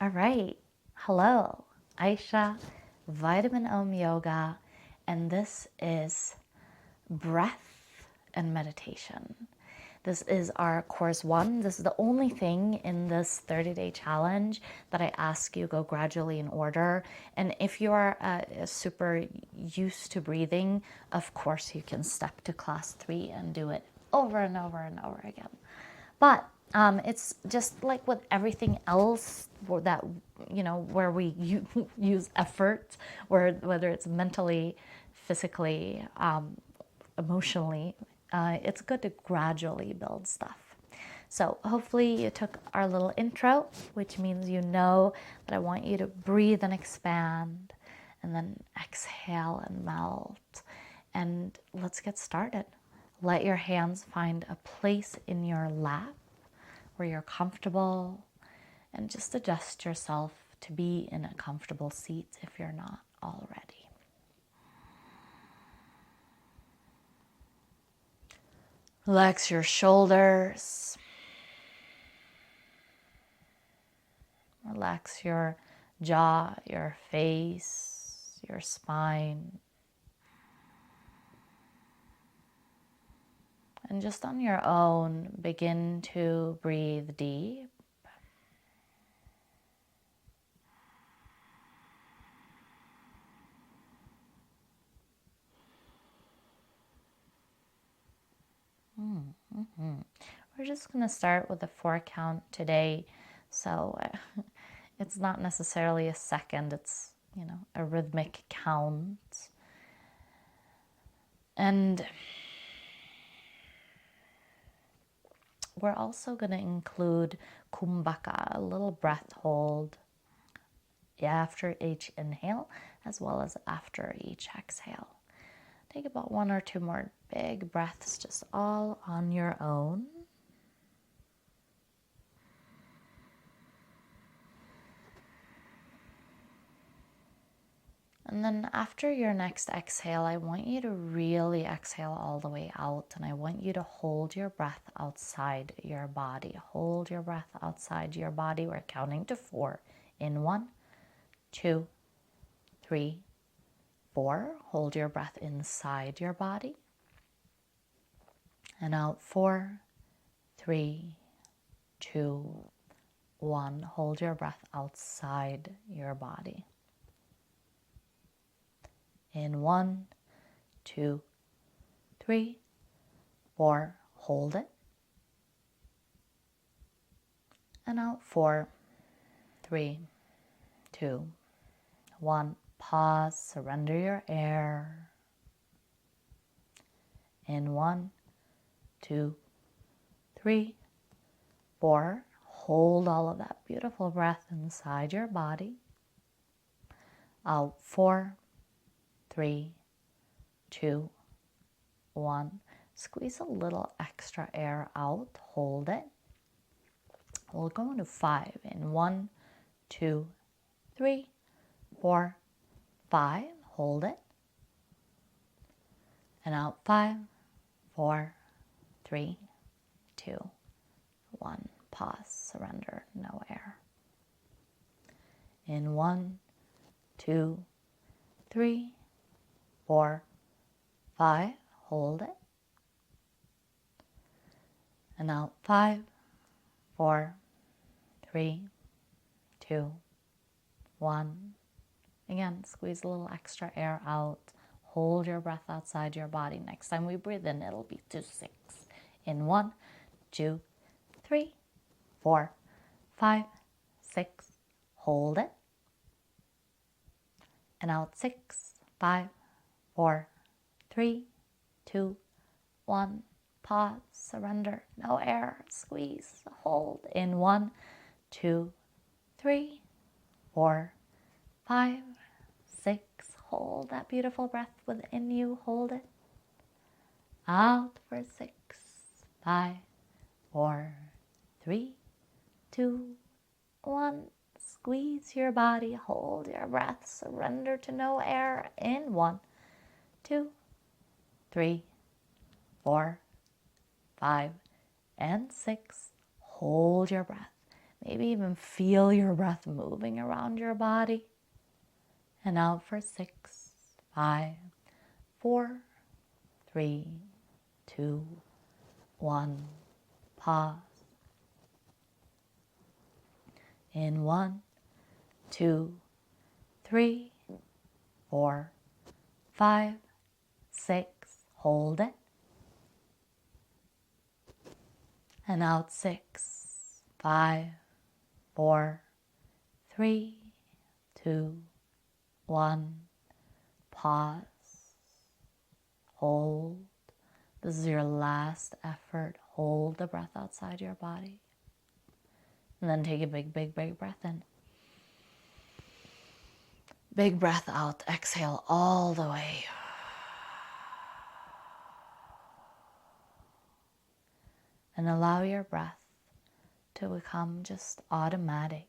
All right. Hello, Aisha, Vitamin Om Yoga, and this is Breath and Meditation. This is our course 1. This is the only thing in this 30-day challenge that I ask you go gradually in order. And if you are super used to breathing, of course you can step to class 3 and do it over and over and over again. But it's just like with everything else that, where we use effort, whether it's mentally, physically, emotionally, it's good to gradually build stuff. So hopefully you took our little intro, which means you know that I want you to breathe and expand and then exhale and melt. And let's get started. Let your hands find a place in your lap where you're comfortable, and just adjust yourself to be in a comfortable seat if you're not already. Relax your shoulders. Relax your jaw, your face, your spine. And just on your own, begin to breathe deep. We're just going to start with a 4 count today. So it's not necessarily a second, it's, a rhythmic count. And we're also going to include kumbhaka, a little breath hold after each inhale as well as after each exhale. Take about 1 or 2 more big breaths just all on your own. And then after your next exhale, I want you to really exhale all the way out, and I want you to hold your breath outside your body. Hold your breath outside your body. We're counting to 4 in 1, 2, 3, 4. Hold your breath inside your body. And out 4, 3, 2, 1. Hold your breath outside your body. In 1, 2, 3, 4. Hold it. And out 4, 3, 2, 1. Pause. Surrender your air. In 1, 2, 3, 4. Hold all of that beautiful breath inside your body. Out 4, 3, 2, 1. Squeeze a little extra air out. Hold it. We'll go into 5 in 1, 2, 3, 4, 5. Hold it. And out 5, 4, 3, 2, 1. Pause. Surrender. No air. In 1, 2, 3, 4, 5. Hold it. And out 5, 4, 3, 2, 1. Again, squeeze a little extra air out. Hold your breath outside your body. Next time we breathe in, it'll be to 6. In 1, 2, 3, 4, 5, 6. Hold it. And out 6, 5, 4, 3, 2, 1. Pause. Surrender. No air. Squeeze. Hold. In 1, 2, 3, 4, 5, 6. Hold that beautiful breath within you. Hold it. Out for 6, 5, 4, 3, 2, 1. Squeeze your body. Hold your breath. Surrender to no air. In 1, 2, 3, 4, 5, and 6. Hold your breath. Maybe even feel your breath moving around your body. And out for 6, 5, 4, 3, 2, 1. Pause. In 1, 2, 3, 4, 5, 6. Hold it. And out 6, 5, 4, 3, 2, 1. Pause. Hold. This is your last effort. Hold the breath outside your body. And then take a big, big, big breath in. Big breath out. Exhale all the way. And allow your breath to become just automatic.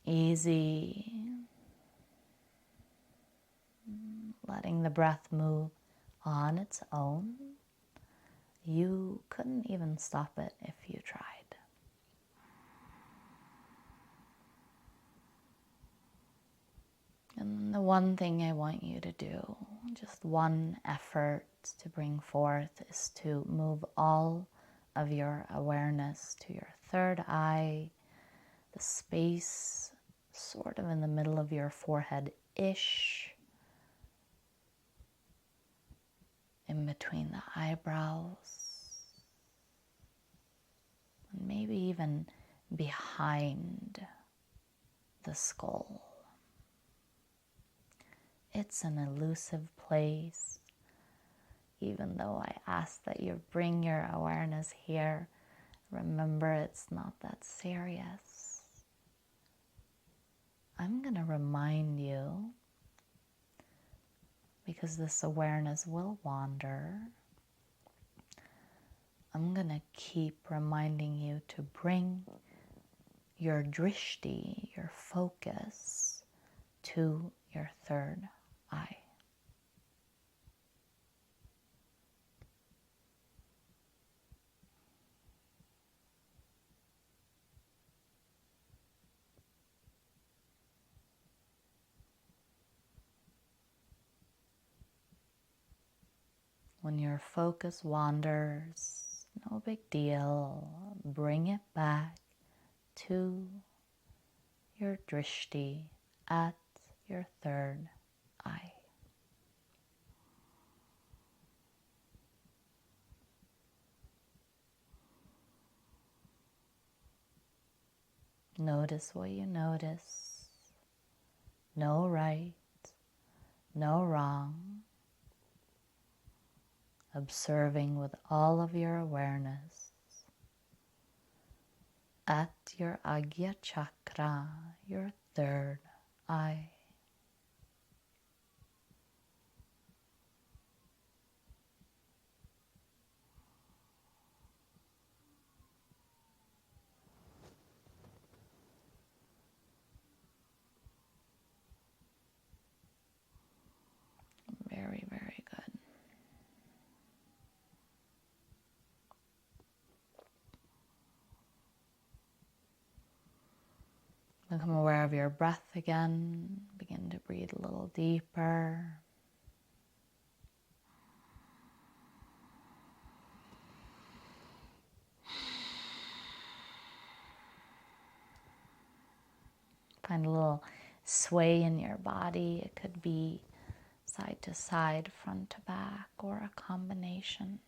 Easy. Letting the breath move on its own. You couldn't even stop it if you tried. And the one thing I want you to do, just one effort to bring forth, is to move all of your awareness to your third eye, the space sort of in the middle of your forehead-ish, in between the eyebrows, and maybe even behind the skull. It's an elusive place. Even though I ask that you bring your awareness here, remember it's not that serious. I'm going to remind you, because this awareness will wander, I'm going to keep reminding you to bring your drishti, your focus, to your third eye. When your focus wanders, no big deal. Bring it back to your drishti at your third eye. Notice what you notice. No right, no wrong. Observing with all of your awareness at your Agya Chakra, your third eye. Very, very good. Become aware of your breath again. Begin to breathe a little deeper. Find a little sway in your body. It could be side to side, front to back, or a combination.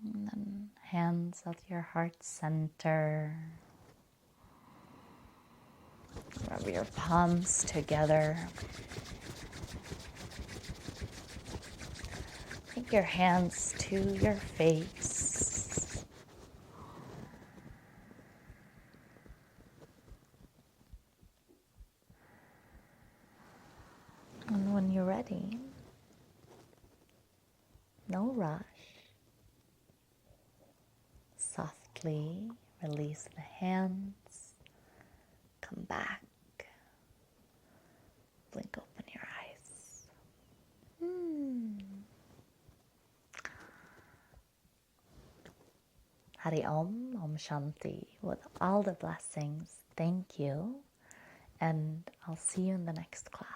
And then hands at your heart center. Rub your palms together. Take your hands to your face. And when you're ready, no rush, softly release the hands, come back, blink open your eyes. Hari Om, Om Shanti, with all the blessings. Thank you, and I'll see you in the next class.